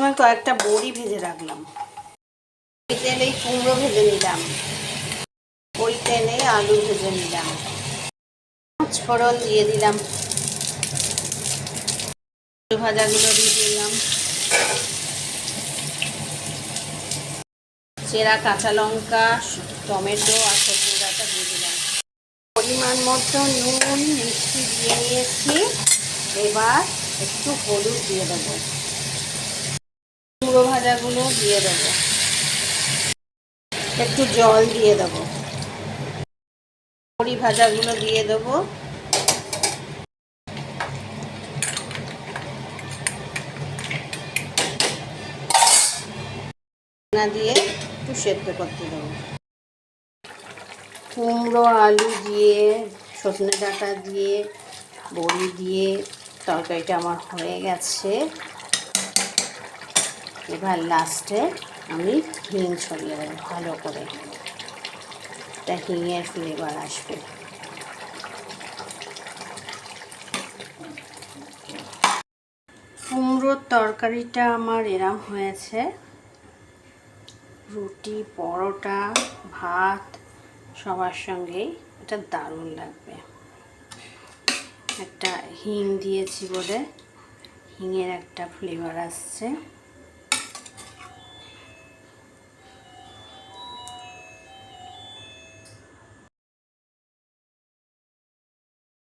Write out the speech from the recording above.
আমি কয়েকটা বড়ি ভেজে রাখলাম। তেলেই কুমড়ো ভেজে নিলাম, ওই তেলে আলু ভেজে নিলাম, ফোড়ন দিয়ে দিলাম, আলু ভাজাগুলো দিয়ে দিলাম, চেরা কাঁচা লঙ্কা, টমেটো আর সবজি ডাঁটা দিয়ে দিলাম। পরিমাণ মতো নুন মিষ্টি দিয়ে নিয়েছি। এবার একটু হলুদ দিয়ে দেবো, কুমড়ো ভাজাগুলো দিয়ে দেবো, একটু জল দিয়ে দেবো, বড়ি ভাজাগুলো দিয়ে দেবো, না দিয়ে একটু সেদ্ধ করতে দেবো। কুমড়ো আলু দিয়ে সজনে ডাঁটা দিয়ে বড়ি দিয়ে তরকারিটা আমার হয়ে গেছে। এবার লাস্টে আমি হিং ছড়িয়ে দেবো ভালো করে, তা হিঙের ফ্লেভার আসবে। কুমড়োর তরকারিটা আমার এরম হয়েছে। রুটি, পরোটা, ভাত সবার সঙ্গেই এটা দারুণ লাগবে। একটা হিং দিয়েছি বলে হিঙের একটা ফ্লেভার আসছে।